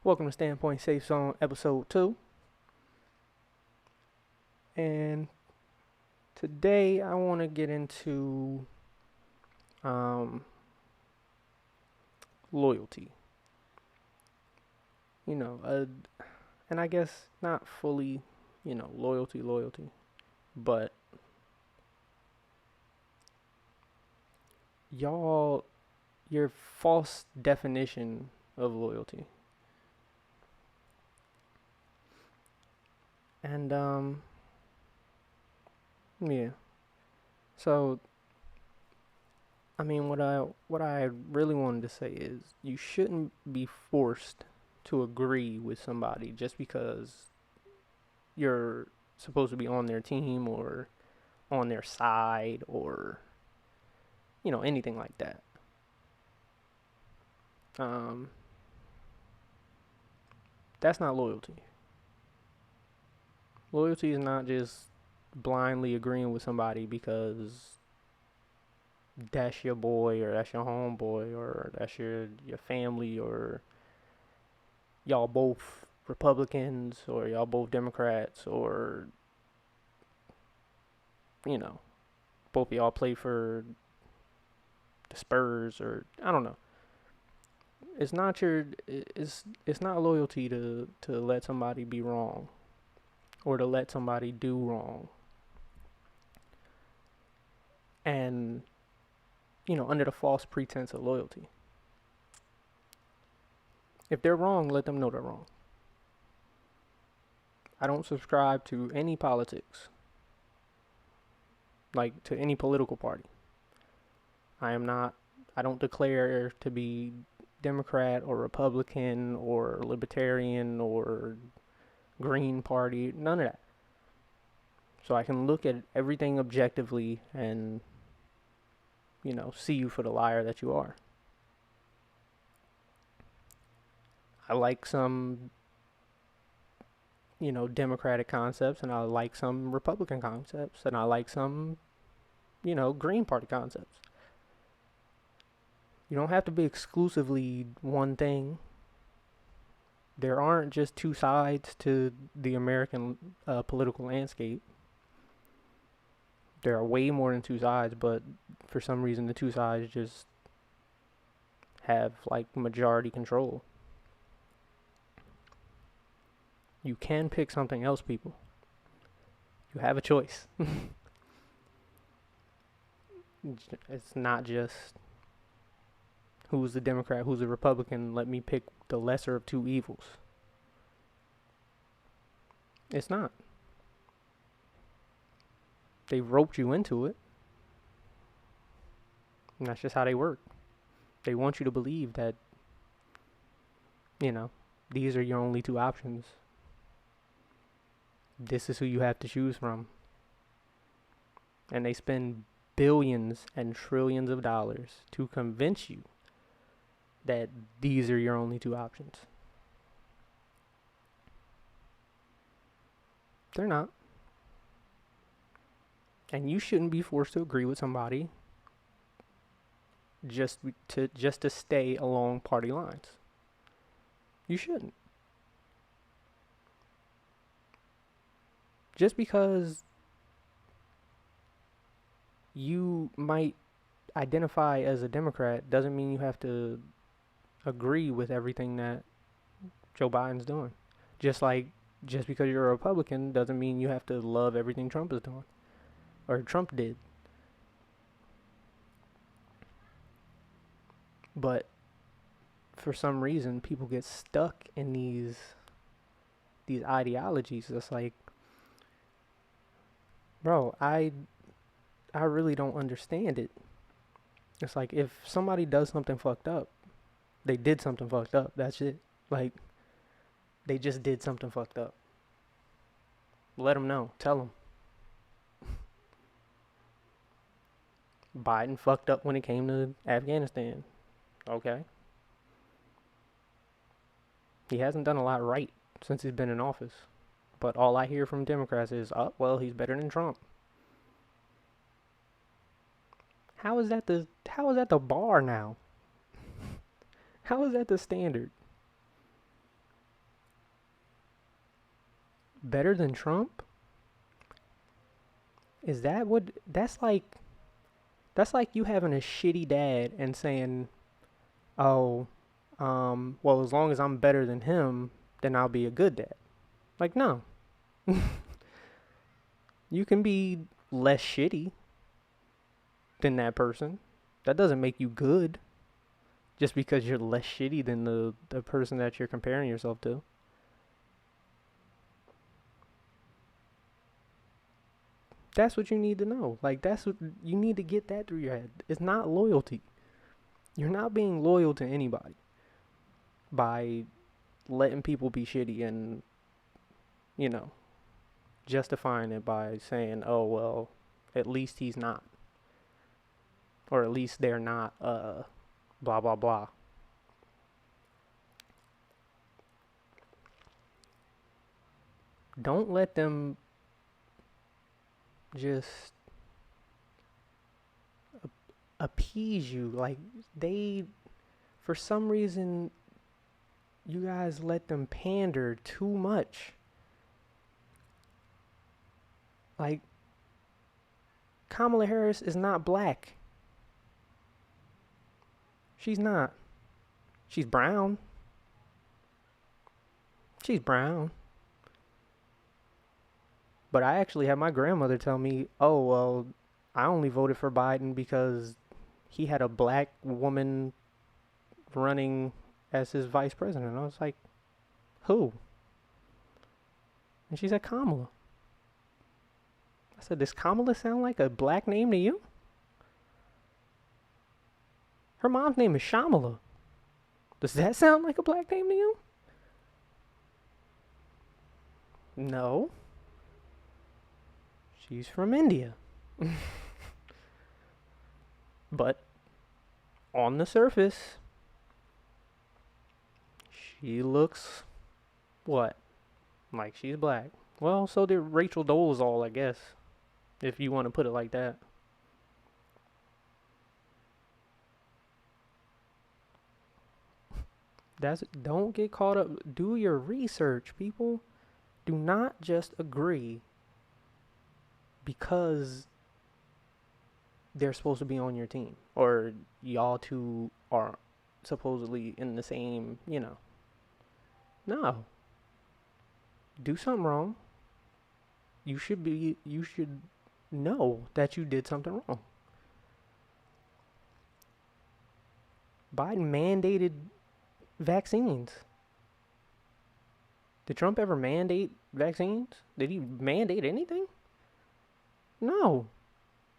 Welcome to Standpoint Safezone episode 2. And today I want to get into um, loyalty. You know, and I guess not fully, loyalty, but y'all, your false definition of loyalty. And, yeah. So, I mean, what I really wanted to say is you shouldn't be forced to agree with somebody just because you're supposed to be on their team or on their side or anything like that. Um, that's not loyalty. Loyalty is not just blindly agreeing with somebody because that's your boy or that's your homeboy or that's your family or y'all both Republicans or y'all both Democrats or you know both of y'all play for the Spurs or I don't know. It's not loyalty to let somebody be wrong or to let somebody do wrong. And under the false pretense of loyalty. If they're wrong, let them know they're wrong. I don't subscribe to any politics, like to any political party. I don't declare to be Democrat or Republican or Libertarian or Green Party, none of that. So I can look at everything objectively and, see you for the liar that you are. I like some, Democratic concepts and I like some Republican concepts and I like some, Green Party concepts. You don't have to be exclusively one thing. There aren't just two sides to the American political landscape. There are way more than two sides, but for some reason the two sides just have like majority control. You can pick something else, people. You have a choice. It's not just who's the Democrat, who's the Republican. Let me pick the lesser of two evils. It's not. They roped you into it. And that's just how they work. They want you to believe that, these are your only two options. This is who you have to choose from. And they spend billions and trillions of dollars to convince you that these are your only two options. They're not. And you shouldn't be forced to agree with somebody just to stay along party lines. You shouldn't. Just because you might identify as a Democrat doesn't mean you have to agree with everything that Joe Biden's doing. Just because you're a Republican doesn't mean you have to love everything Trump is doing or Trump did. But for some reason people get stuck in these ideologies. It's like, bro, I really don't understand it. It's like if somebody does something fucked up, they did something fucked up. That's it. Like, they just did something fucked up. Let them know. Tell them. Biden fucked up when it came to Afghanistan. Okay. He hasn't done a lot right since he's been in office. But all I hear from Democrats is, oh, well, he's better than Trump. How is that the bar now? How is that the standard? better than Trump? Is that what that's like you having a shitty dad and saying, "Oh, well, as long as I'm better than him, then I'll be a good dad." Like, no. You can be less shitty than that person. That doesn't make you good just because you're less shitty than the person that you're comparing yourself to. That's what you need to know. Like, that's what you need to get that through your head. It's not loyalty. You're not being loyal to anybody by letting people be shitty and, you know, justifying it by saying, oh, well, at least he's not. Or at least they're not, blah, blah, blah. Don't let them just appease you. Like, for some reason, you guys let them pander too much. Like, Kamala Harris is not black. She's not. She's brown. She's brown. But I actually had my grandmother tell me, oh, well, I only voted for Biden because he had a black woman running as his vice president. I was like, who? And she said, Kamala. I said, does Kamala sound like a black name to you? Her mom's name is Shamala. Does that sound like a black name to you? No. She's from India. But on the surface, she looks what? Like she's black. Well, so did Rachel Dolezal, I guess, if you want to put it like that. Don't get caught up. Do your research, people. Do not just agree because they're supposed to be on your team or y'all two are supposedly in the same, No. Do something wrong. You should know that you did something wrong. Biden mandated vaccines. Did Trump ever mandate vaccines? Did he mandate anything? No.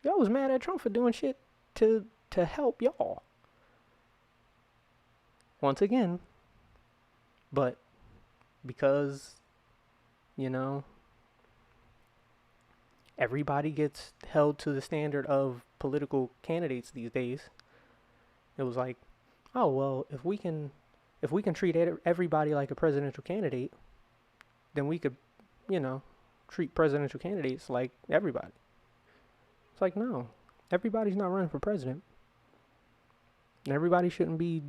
Y'all was mad at Trump for doing shit to help y'all. Once again. But because, everybody gets held to the standard of political candidates these days. It was like, oh well, if we can treat everybody like a presidential candidate, then we could, treat presidential candidates like everybody. It's like, no, everybody's not running for president. And everybody shouldn't be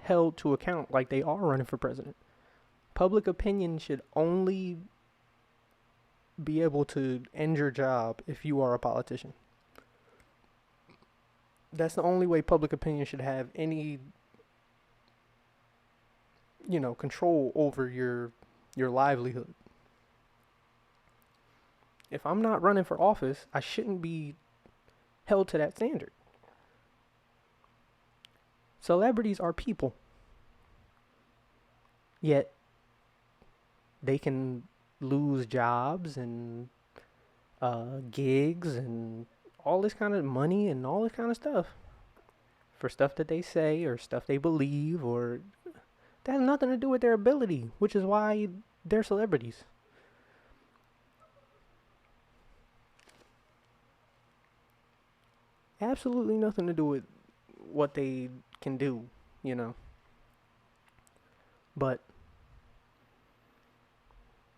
held to account like they are running for president. Public opinion should only be able to end your job if you are a politician. That's the only way public opinion should have any, control over your livelihood. If I'm not running for office, I shouldn't be held to that standard. Celebrities are people. Yet, they can lose jobs and gigs and all this kind of money and all this kind of stuff for stuff that they say or stuff they believe, or that has nothing to do with their ability, which is why they're celebrities. Absolutely nothing to do with what they can do, But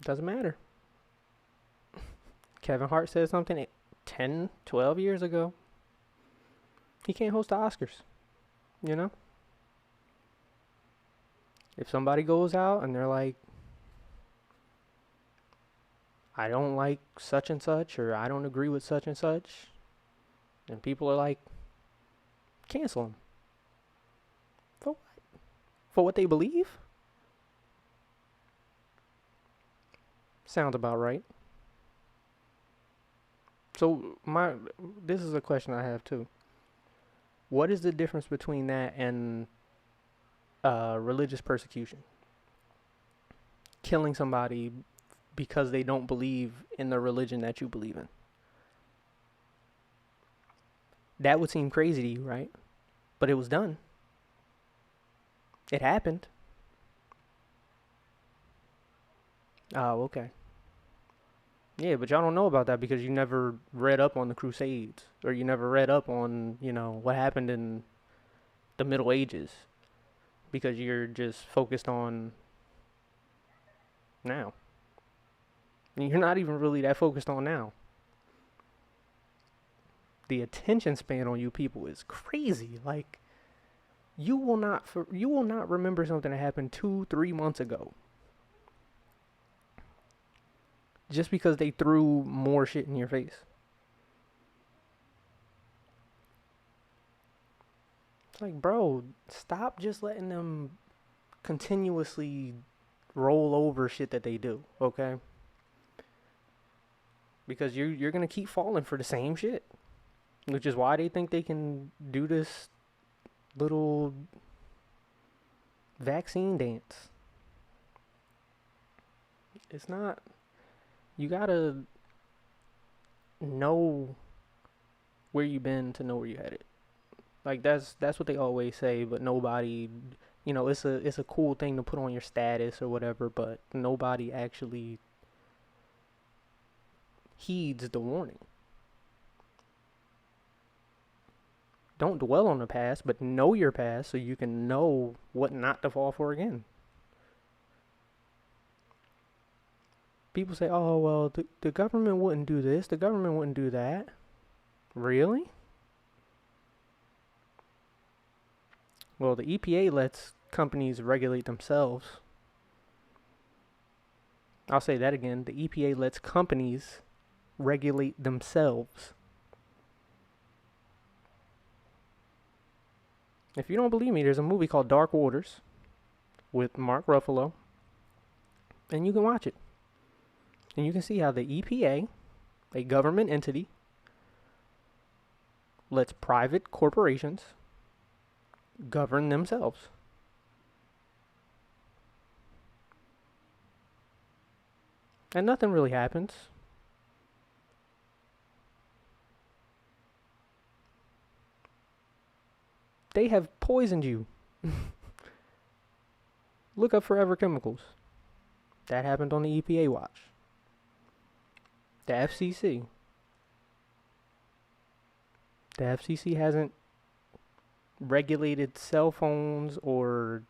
it doesn't matter. Kevin Hart said something 10, 12 years ago. He can't host the Oscars, If somebody goes out and they're like, I don't like such and such, or I don't agree with such and such. And people are like, cancel them. For what? For what they believe? Sounds about right. So this is a question I have too. What is the difference between that and religious persecution? Killing somebody because they don't believe in the religion that you believe in. That would seem crazy to you, right? But it was done. It happened. Oh, okay. Yeah, but y'all don't know about that because you never read up on the Crusades, or you never read up on, what happened in the Middle Ages, because you're just focused on now. And you're not even really that focused on now. The attention span on you people is crazy. Like, you will not remember something that happened 2-3 months ago just because they threw more shit in your face. It's like, bro, stop just letting them continuously roll over shit that they do, okay? Because you're gonna keep falling for the same shit, which is why they think they can do this little vaccine dance. It's not. You gotta know where you been to know where you headed. Like that's what they always say, but nobody, it's a cool thing to put on your status or whatever, but nobody actually heeds the warning. Don't dwell on the past, but know your past so you can know what not to fall for again. People say, oh, well, the government wouldn't do this, the government wouldn't do that. Really? Well, the EPA lets companies regulate themselves. I'll say that again. The EPA lets companies regulate themselves. If you don't believe me, there's a movie called Dark Waters with Mark Ruffalo, and you can watch it. And you can see how the EPA, a government entity, lets private corporations govern themselves. And nothing really happens. They have poisoned you. Look up Forever Chemicals. That happened on the EPA watch. The FCC. The FCC hasn't regulated cell phones or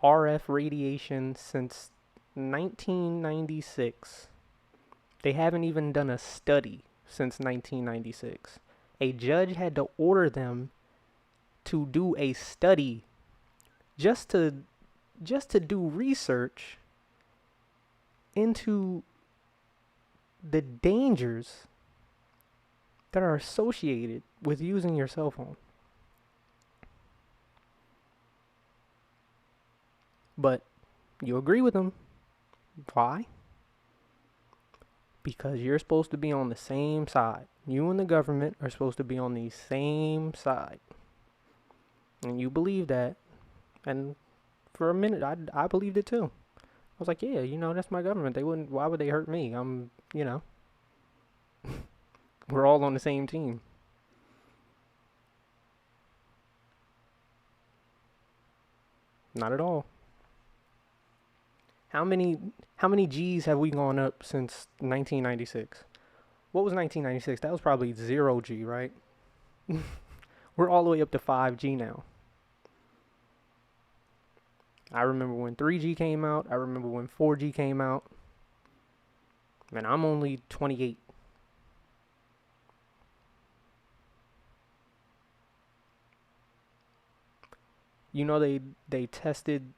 RF radiation since 1996. They haven't even done a study since 1996. A judge had to order them to do a study just to do research into the dangers that are associated with using your cell phone. But you agree with them. Why? Because you're supposed to be on the same side. You and the government are supposed to be on the same side. And you believe that. And for a minute, I believed it too. I was like, yeah, that's my government. Why would they hurt me? We're all on the same team. Not at all. How many G's have we gone up since 1996? What was 1996? That was probably 0G, right? We're all the way up to 5G now. I remember when 3G came out. I remember when 4G came out. And I'm only 28. They tested.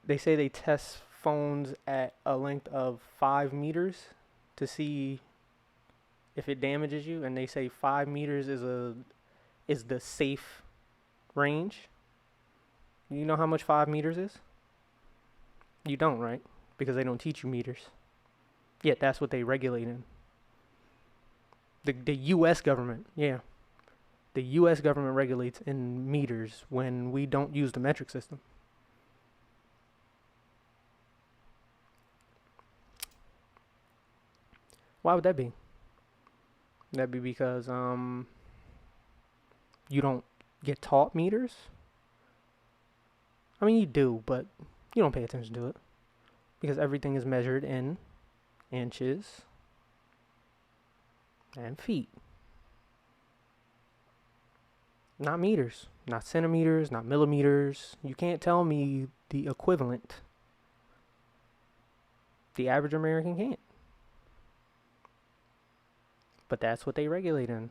They say they test phones at a length of 5 meters to see if it damages you, and they say 5 meters is the safe range. You know how much 5 meters is? You don't, right? Because they don't teach you meters. Yet that's what they regulate in. The U.S. government, yeah. The U.S. government regulates in meters when we don't use the metric system. Why would that be? That'd be because you don't get taught meters. I mean, you do, but you don't pay attention to it because everything is measured in inches and feet. Not meters, not centimeters, not millimeters. You can't tell me the equivalent. The average American can't. But that's what they regulate in.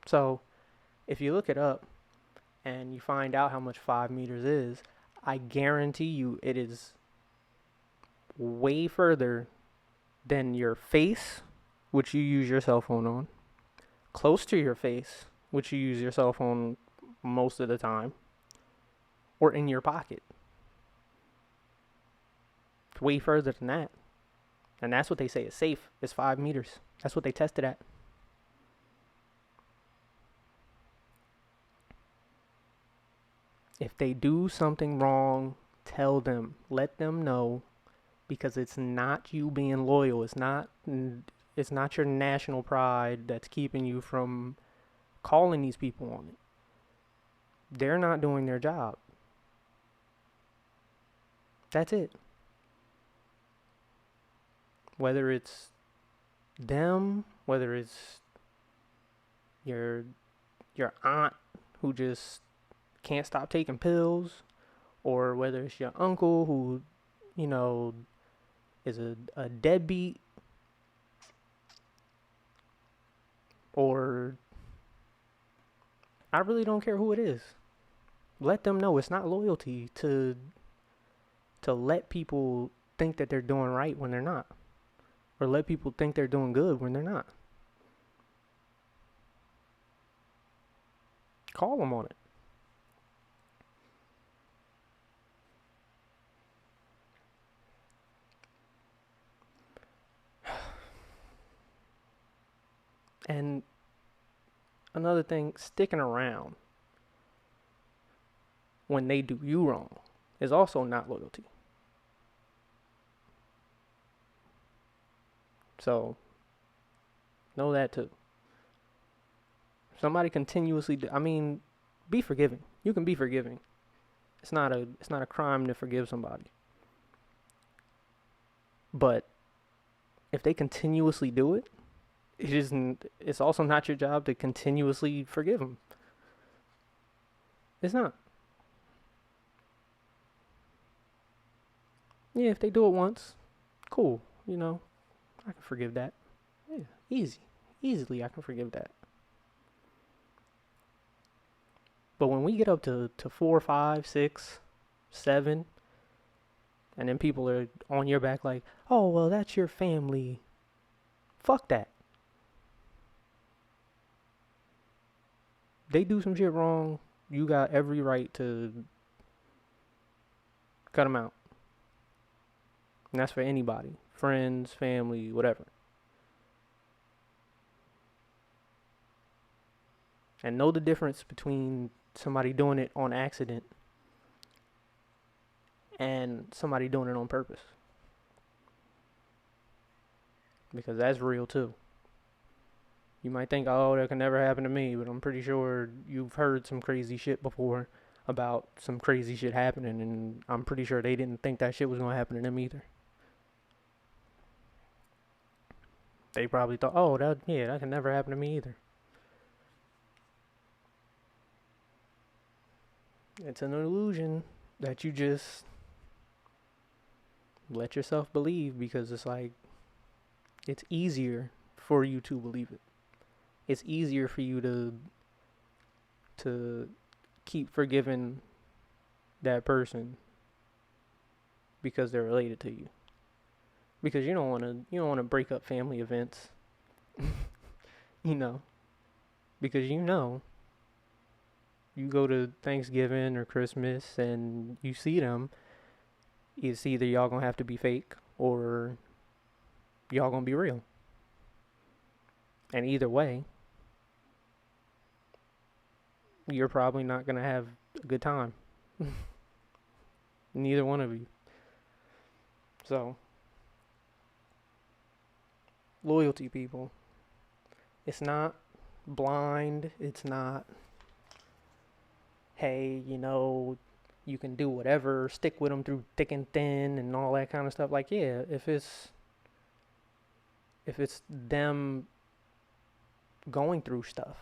So, if you look it up and you find out how much 5 meters is, I guarantee you it is way further than your face, which you use your cell phone on, close to your face, which you use your cell phone most of the time, or in your pocket. It's way further than that. And that's what they say is safe, is 5 meters. That's what they tested at. If they do something wrong, tell them, let them know, because it's not you being loyal. It's not your national pride that's keeping you from calling these people on it. They're not doing their job. That's it. Whether it's them, whether it's your aunt who just can't stop taking pills, or whether it's your uncle who, is a deadbeat, or I really don't care who it is. Let them know it's not loyalty to let people think that they're doing right when they're not, or let people think they're doing good when they're not. Call them on it. And another thing, sticking around when they do you wrong is also not loyalty. So, know that too. Somebody continuously, be forgiving. You can be forgiving. It's not a crime to forgive somebody. But if they continuously do it, it's also not your job to continuously forgive them. It's not. Yeah, if they do it once, cool. I can forgive that. Yeah, easily I can forgive that. But when we get up to 4, 5, 6, 7, and then people are on your back like, oh, well, that's your family. Fuck that. They do some shit wrong, you got every right to cut them out. And that's for anybody. Friends, family, whatever. And know the difference between somebody doing it on accident and somebody doing it on purpose. Because that's real too. You might think, oh, that can never happen to me, but I'm pretty sure you've heard some crazy shit before about some crazy shit happening, and I'm pretty sure they didn't think that shit was going to happen to them either. They probably thought, oh, that can never happen to me either. It's an illusion that you just let yourself believe, because it's like, it's easier for you to believe it. It's easier for you to keep forgiving that person because they're related to you. Because you don't want to break up family events, you know, because you go to Thanksgiving or Christmas and you see them, it's either y'all gonna have to be fake or y'all gonna be real. And either way, you're probably not gonna have a good time. Neither one of you. So, loyalty, people. It's not blind. It's not, hey, you can do whatever, stick with them through thick and thin and all that kind of stuff. Like, yeah, if it's them going through stuff,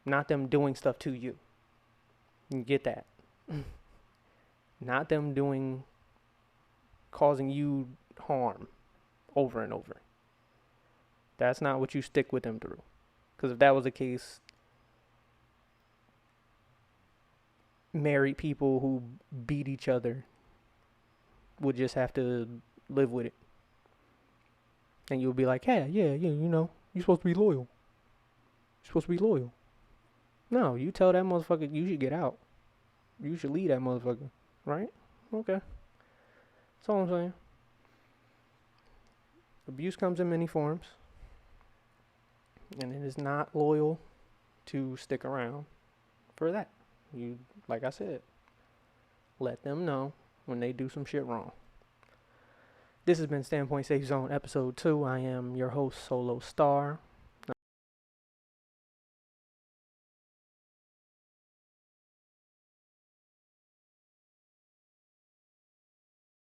not them doing stuff to you. You get that. Not them causing you harm over and over. That's not what you stick with them through. Because if that was the case, married people who beat each other would just have to live with it. And you'll be like, yeah, you're supposed to be loyal. You're supposed to be loyal. No, you tell that motherfucker you should get out. You should leave that motherfucker. Right? Okay. That's all I'm saying. Abuse comes in many forms. And it is not loyal to stick around for that. You, like I said, let them know when they do some shit wrong. This has been Standpoint Safe Zone episode 2. I am your host, Solo Star.